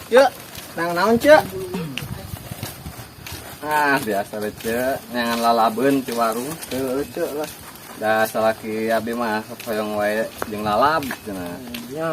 Cek, naon cek? Ah, biasa we cek, nyangan lalabeun di warung. Teu cek lah. Da salaki abi mah hoyong wae jeung lalab cenah. Ya.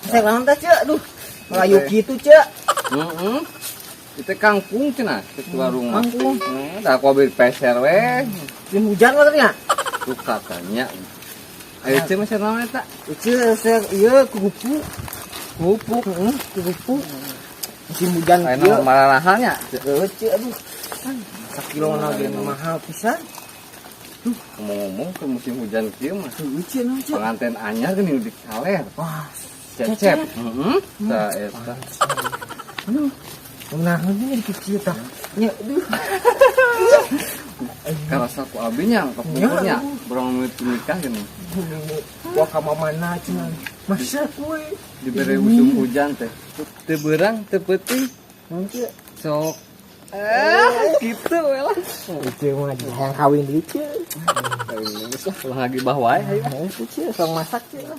Saya naon teh cek? Aduh. Melayu gitu cek. Heeh. Itu kangkung cenah di warung mah. Kangkung. Da ku abi peser we. Musim hujan lah ternyata. Tuh katanya. Ayo cek masih naon eta? Cek saya ieu kupu. Kupu, kupu. Musim hujan Aya ieu. marahanya. Cek aduh. Sakilo lagi mahal pisan. Ngomong-ngomong ke musim hujan kieu mah. Cek naon cek? Pengantin anyar geuning di kaler. Wah, Cecep. Heeh. Da eta. aduh. Naon ini dikecil tah. Nya aduh. Karasa ku abinya kapungkurnya berang menit nikah gini Wah ka mana cenah. Masa kue diberi musim hujan teh teu beurang teu peuting naon cek? sok gitu we lah Itu mah yang kawin deui cek. geus lah ulah lagi bah wae hayu Itu cek sok masak cek lah.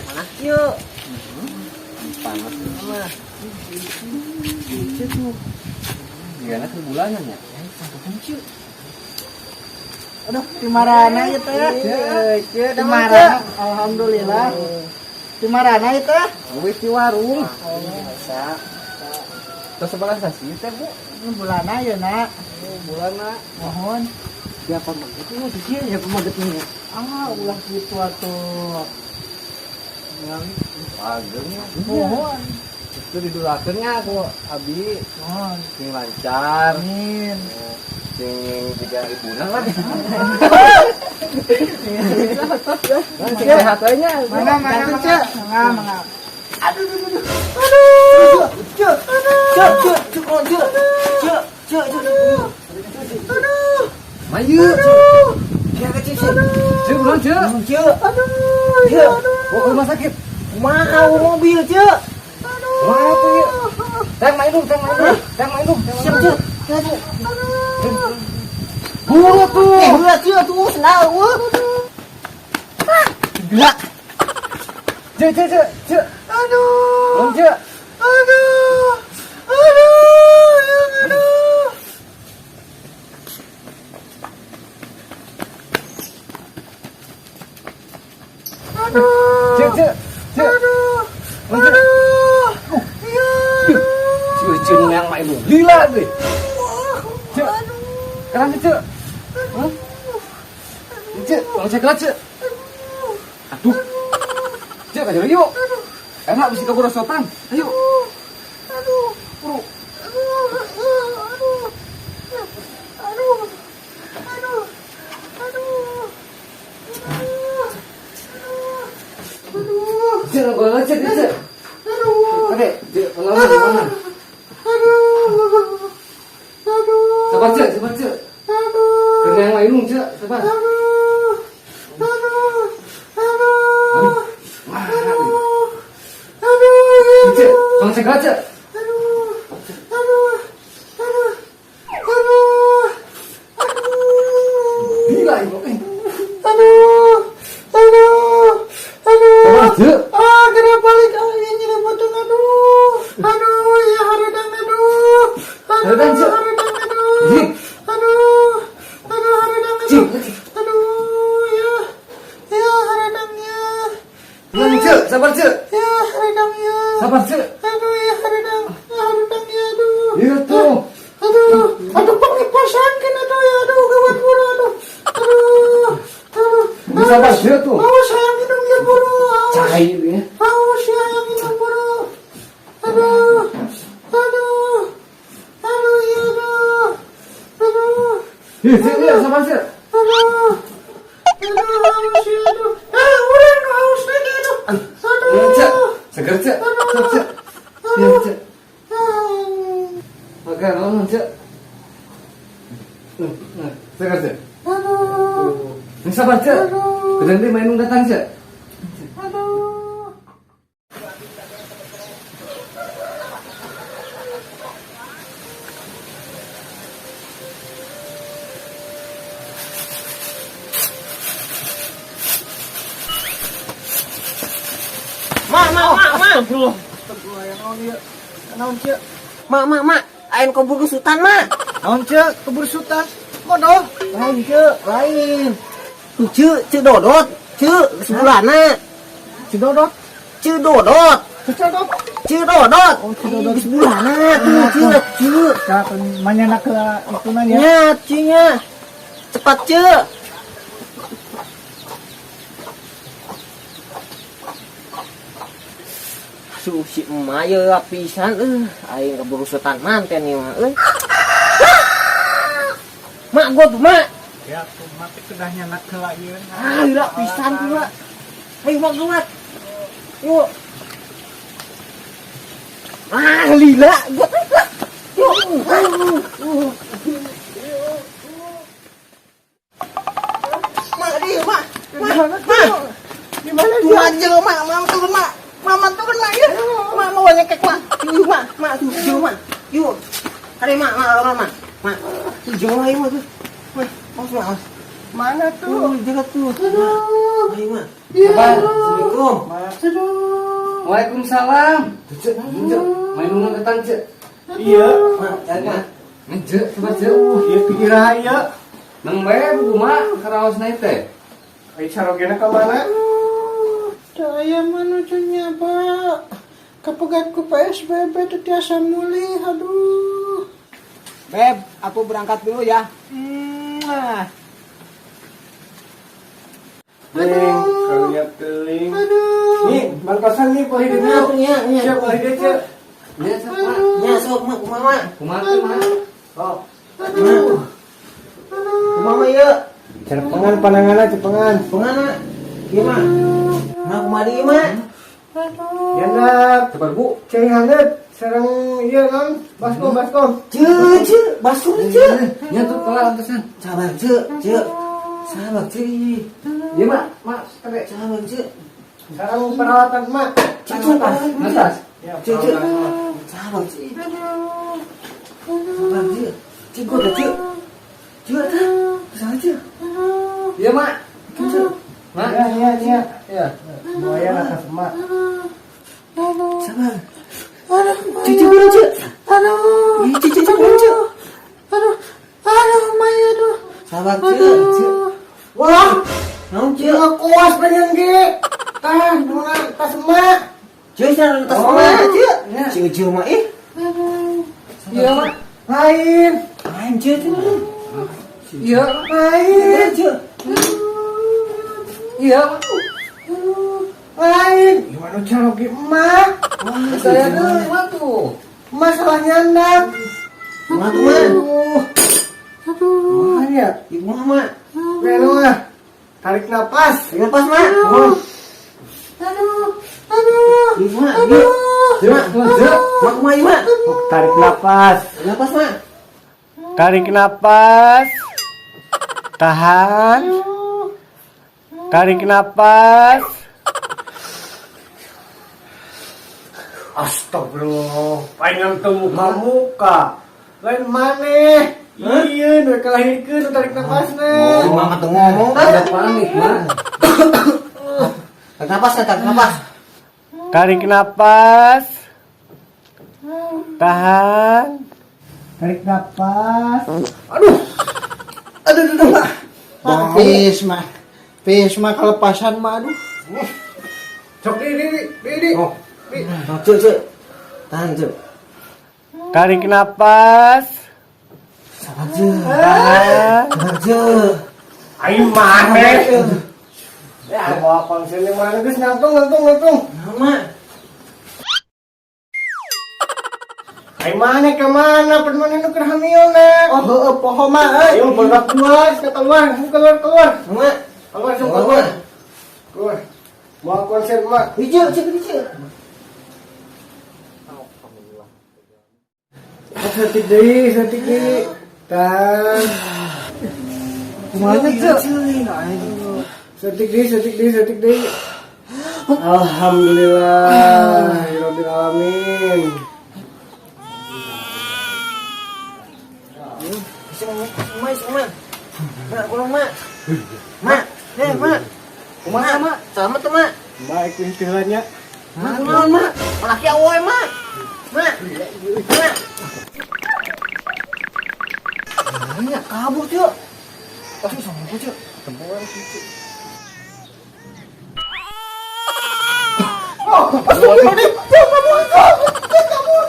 Mana yuk? panas Mah. itu tuh gimana sebulanan ya Aduh, dimarana ieu teh. cek Dimarana. Alhamdulillah. Dimarana ieu teh. wis di warung Bisa. terus sebelah sasi teh bu Ini bulana ya nak. bulana Mohon. siapa mah itu mah di sini ya pemagetnya Ulah gitu atuh. pagernya Mohon. itu didulakeunnya aku abi Mohon. sing lancar Amin. sing 3.000-an lah sehat aja Mana cek? Mangga. Aduh. Aduh. Cek. Aduh. maju Ya kecil sih. cek bulan cek Cek. Aduh. bawa ke rumah sakit Mau mobil cek. mana tuh ya teng main dulu Siap cek. buru tuh Ulah cek tuh senang. Gila. cek Aduh. cek Aduh. cek cek yang main dulu gila deh cek kenapa cek cek kalau cek cek aduh cek aja yuk enak bisa kabur sotan ayo cek boleh cek oke cek mana sabar cek kena yang lain cek sabar cek kalau cek cek gila ibu sabar cek Kenapa balik ini potong aduh. Ya haradang aduh. Haradang, Cek. Ih. Haradang Cek, Aduh, ya haradangnya. cek cek sabar cek Ya haradangnya. sabar cek Aduh, ya haradangnya aduh. iya tuh Aduh pengipasan kan aduh ya aduh gawat buru aduh. sabar cek tuh Awas sayang minum ya buru. cair ya Awas ya yang minum buru. Aduh. Ya aduh. iya sabar cek Aduh. Haus ya aduh. Udah haus lagi aduh. Cek, seger cek, cek, cek, iya cek. Sabar cek. Kedang dia main datang cek. Aduh. Mak, ain keburu sultan, Mak. Naon cek keburu sultan? Modoh. Lain, Cek, lain. Tuh, Cek Dodot, Cek sebulana. Cidodot. Cek Dodot, Cidodot. Cek Dodot. Oh, Cek Dodot. Sebulana tuh, Cek. Kapan mana ke itu nanya? Nya, Ceknya. Cepat, Cek. Si emak ya pisan aing keburu sultan manten ieu mah Mak, gua tuh, Mak. Ya, tuh mati kedahnya nak ke ieu. Gila pisan tuh, Mak. Ayo, Mak, Mak. Yuk. Lila, gua tuh. Yuk. Mak, dia, Mak. Gimana Tuh aja, Mak. Mama turun, Mak. Mama turun, Mak, ya. Mak, mau nyekek, Mak. Yuk, Mak. Mak, tuh, jauh, Mak. Yuk. Hari, Mak, Mak. Mak, tuh jauh aja, Mak. Mak, awas, Mak, awas. Mana tuh? Jaga tuh. Aduh. Ayo, Mak. Sabar. Assalamualaikum. Aduh. Waalaikumsalam. Cek, main datang cek. Iya. Mak, jaga. Cek, sabar cek. Iya pikir aja. Nang bae kumaha karaos naik teh. Ayo carogena ke mana? Saya menujunya, Pak. Kepegatku PSBB itu tiasa mulih. Aduh. Beb, aku berangkat dulu ya. Teling, kalian teling. Aduh. Nih, bangkosan nih poh hidupnya. Nya. Siap poh hidup cek. Ya, siapa? Nya, sok, Mak, kumaha. Kumaha? Oh, Mak. Kumaha ya? cepengan pandangannya cepengan. Kemana? Iya, Mak. Mak, kumaha ieu, Mak? Ya nak, Sabar Bu. cai hangat. Sarang iya kan, baskom. Cek, basuh, Cek. Ya tuh kelar antesan. Sabar, Cek. Sabar, Cek. Ya mak, kere. Sabar, Cek. Sarang perawatan mak. Cek, Natas. Ya, Cek. perawatan. Sabar, Cek. Sabar, Cek. Cek, gua dah, Cek. Cek, sabar, Cek. Ya mak. Mak. Ya. Buaya atas mak. Sabar. Cek, gua dah, Cek. Cek, Cek. Aduh. Sabar, Cek. Wah, Naon, Cek? dia kuas pengen ge. Duna tas mak. Cek, sana tas mana, Cek? Cek, Mak, Iya mak. Lain. Lain, Cek. Iya. Lain. Cek. Iya mak. Lain. Gimana cara ge emak? Saya dulu mak tuh. Masalahnya nak. Mak, Mak. Makanya, Ibu Mak. Beno ah. Tarik napas. Lepas, Mak. Ibu Mak. Mak, Mak, Mak, Mak. Tarik napas. Lepas, Mak. Tarik napas. Tahan. Tarik napas. Astagfirullah. Pengen temu muka. Lain maneh. Iya, nu kalahirkeun nu tarik napasna. Mama tuh ngomong Ada panik mak. Tarik napas, tarik napas. Tarik napas. Tahan. Tarik napas. Aduh. Mak. Pis mah kelepasan mah aduh. Cok di. Oh. Cek. Tahan, Cek. Tarik napas. Sabar, Cek. Tahan. Sabar, Cek. Ayo maneh. Ya, bawa pangsil yang mana guys, ngantung. Mak. Ayo maneh ke mana? Permane nu keur hamil na. Oh, heueuh poho mah. Ayo berak keluar. Keluar. Mak. Keluar. Bawa konsen mak. Cek, Cek. Setik deui. Dan Kumaha cek? Setik deh. Alhamdulillah, rabbil alamin. Mak, pulang mak. Mak, mak. Kumaha mak? Selamat tuh mak. Baik istilahnya. Mak, kunaon mak? Laki awoy mak. Mak. Mak. Nah, kabur cuy. Tapi sama aku cuy. Temporan cuy. Oh, astagfirullahaladzim. Jangan kabur.